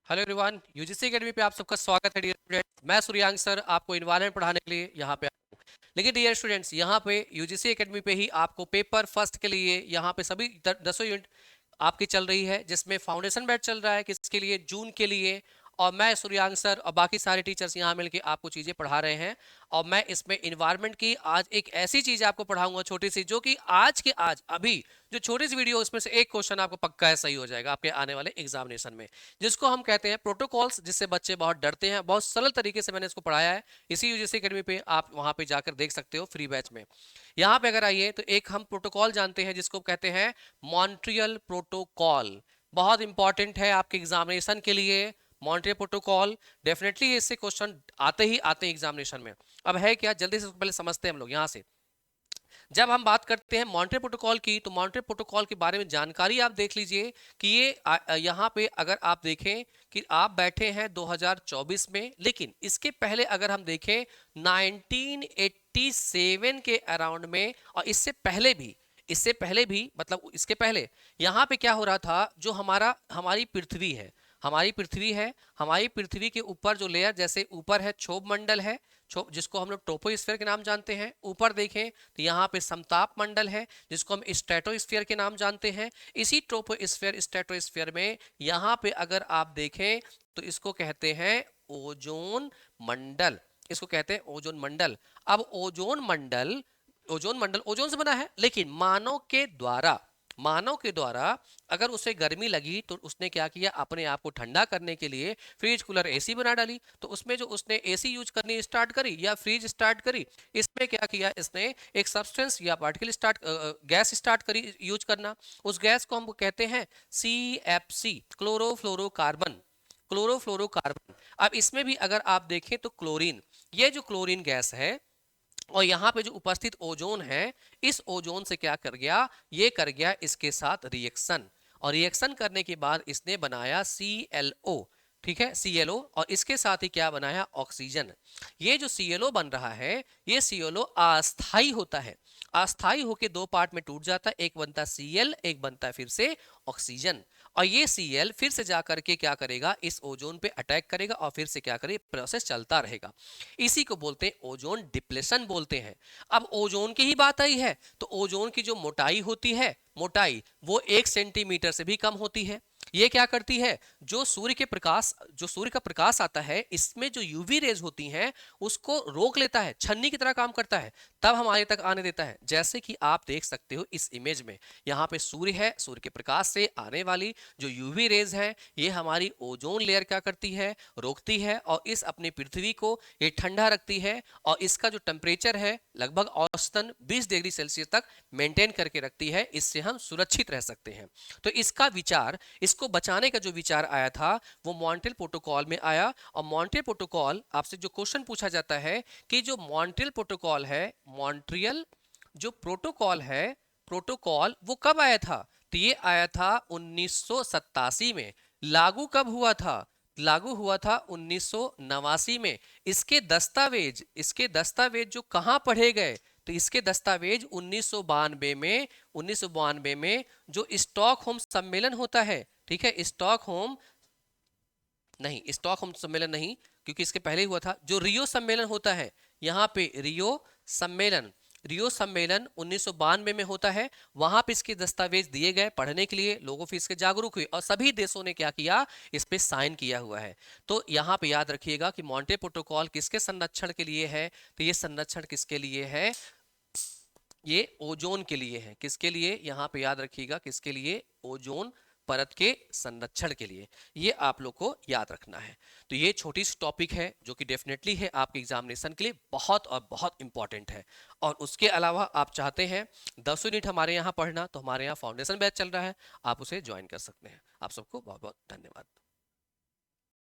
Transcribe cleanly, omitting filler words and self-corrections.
Hello everyone, UGC academy पे आप सबका स्वागत है डियर स्टूडेंट्स। मैं सूर्यांश सर आपको इन्वायरमेंट पढ़ाने के लिए यहाँ पे आया हूँ। लेकिन डियर स्टूडेंट्स, यहाँ पे यूजीसी एकेडमी पे ही आपको पेपर फर्स्ट के लिए यहाँ पे सभी 10 यूनिट आपकी चल रही है, जिसमें फाउंडेशन बैच चल रहा है किसके लिए, जून के लिए। और मैं सूर्यांश सर और बाकी सारे टीचर्स यहाँ मिलके आपको चीज़ें पढ़ा रहे हैं। और मैं इसमें इन्वायरमेंट की आज एक ऐसी चीज़ आपको पढ़ाऊंगा छोटी सी, जो कि आज के आज अभी जो छोटी सी वीडियो, उसमें से एक क्वेश्चन आपको पक्का है सही हो जाएगा आपके आने वाले एग्जामिनेशन में, जिसको हम कहते हैं प्रोटोकॉल्स, जिससे बच्चे बहुत डरते हैं। बहुत सरल तरीके से मैंने इसको पढ़ाया है इसी यूजीसी एकेडमी पे, आप वहां पे जाकर देख सकते हो फ्री बैच में। यहाँ पे अगर आइए तो एक हम प्रोटोकॉल जानते हैं जिसको कहते हैं मॉन्ट्रियल प्रोटोकॉल। बहुत इंपॉर्टेंट है आपके एग्जामिनेशन के लिए मॉन्ट्रियल प्रोटोकॉल। डेफिनेटली इससे क्वेश्चन आते हैं एग्जामिनेशन में। अब है क्या, जल्दी से पहले समझते हैं हम लोग यहाँ से। जब हम बात करते हैं मॉन्ट्रियल प्रोटोकॉल की, तो मॉन्ट्रियल प्रोटोकॉल के बारे में जानकारी आप देख लीजिए कि ये यहाँ पे अगर आप देखें कि आप बैठे हैं 2024 में, लेकिन इसके पहले अगर हम देखें 1987 के अराउंड में, और इससे पहले भी मतलब इसके पहले यहाँ पे क्या हो रहा था, जो हमारी पृथ्वी है, हमारी पृथ्वी के ऊपर जो लेयर, जैसे ऊपर है क्षोभ मंडल है, जिसको हम लोग ट्रोपोस्फीयर के नाम जानते हैं। ऊपर देखें तो यहाँ पे समताप मंडल है, जिसको हम स्ट्रेटोस्फीयर के नाम जानते हैं। इसी ट्रोपोस्फीयर स्ट्रेटोस्फीयर में यहाँ पे अगर आप देखें तो इसको कहते हैं ओजोन मंडल। इसको कहते हैं ओजोन मंडल। अब ओजोन मंडल ओजोन से बना है, लेकिन मानव के द्वारा अगर उसे गर्मी लगी तो उसने क्या किया, अपने आप को ठंडा करने के लिए फ्रिज कूलर एसी बना डाली। तो उसमें जो उसने एसी यूज करनी स्टार्ट करी या फ्रिज स्टार्ट करी, इसमें क्या किया, इसने एक सब्सटेंस या पार्टिकल गैस स्टार्ट करी यूज करना। उस गैस को हम कहते हैं CFC, क्लोरोफ्लोरोकार्बन। अब इसमें भी अगर आप देखें तो क्लोरीन, ये जो क्लोरीन गैस है और यहाँ पे जो उपस्थित ओजोन है, इस ओजोन से क्या कर गया, ये कर गया इसके साथ रिएक्शन, और रिएक्शन करने के बाद इसने बनाया ClO। ठीक है, ClO, और इसके साथ ही क्या बनाया, ऑक्सीजन। ये जो ClO बन रहा है, ये ClO अस्थाई होता है। अस्थाई होके दो पार्ट में टूट जाता है, एक बनता है Cl, एक बनता है फिर से ऑक्सीजन। और ये Cl फिर से जाकर के क्या करेगा, इस ओजोन पे अटैक करेगा और फिर से क्या करेगा, प्रोसेस चलता रहेगा। इसी को बोलते हैं ओजोन डिप्लेशन बोलते हैं। अब ओजोन की ही बात आई है तो ओजोन की जो मोटाई होती है, वो 1 सेंटीमीटर से भी कम होती है। ये क्या करती है, जो सूर्य का प्रकाश आता है, इसमें जो यूवी रेज होती हैं उसको रोक लेता है, छन्नी की तरह काम करता है, तब हमारे तक आने देता है। जैसे कि आप देख सकते हो इस इमेज में, यहाँ पे सूर्य है, सूर्य के प्रकाश से आने वाली जो यूवी रेज है, ये हमारी ओजोन लेयर क्या करती है, रोकती है, और इस अपनी पृथ्वी को ये ठंडा रखती है, और इसका जो टेम्परेचर है लगभग औसतन 20 डिग्री सेल्सियस तक मेंटेन करके रखती है। इससे हम सुरक्षित रह सकते हैं। तो इसको बचाने का जो विचार आया था, वो मॉन्ट्रियल प्रोटोकॉल में आया। और मॉन्ट्रियल प्रोटोकॉल, आपसे जो क्वेश्चन पूछा जाता है कि जो मॉन्ट्रियल प्रोटोकॉल है, मॉन्ट्रियल जो प्रोटोकॉल वो कब आया था, तो ये आया था 1987 में। लागू हुआ था 1989 में। इसके दस्तावेज जो कहाँ पढ़े गए, तो इसके दस्तावेज 1992 में जो स्टॉकहोम सम्मेलन होता है, ठीक है, स्टॉकहोम सम्मेलन नहीं, क्योंकि इसके पहले ही हुआ था, जो रियो सम्मेलन होता है, यहाँ पे रियो सम्मेलन 1992 में होता है। वहां पे इसके दस्तावेज दिए गए पढ़ने के लिए, लोगों फिर इसके जागरूक हुए और सभी देशों ने क्या किया, इस पे साइन किया हुआ है। तो यहाँ पे याद रखिएगा कि मॉन्ट्रियल प्रोटोकॉल किसके संरक्षण के लिए है, तो ये संरक्षण किसके लिए है, ये ओजोन के लिए है। किसके लिए, यहाँ पे याद रखिएगा, किसके लिए, ओजोन परत के संरक्षण के लिए। ये आप लोग को याद रखना है। तो ये छोटी सी टॉपिक है जो कि डेफिनेटली है आपके एग्जामिनेशन के लिए बहुत और बहुत इंपॉर्टेंट है। और उसके अलावा आप चाहते हैं 10 यूनिट हमारे यहाँ पढ़ना, तो हमारे यहाँ फाउंडेशन बैच चल रहा है, आप उसे ज्वाइन कर सकते हैं। आप सबको बहुत बहुत धन्यवाद।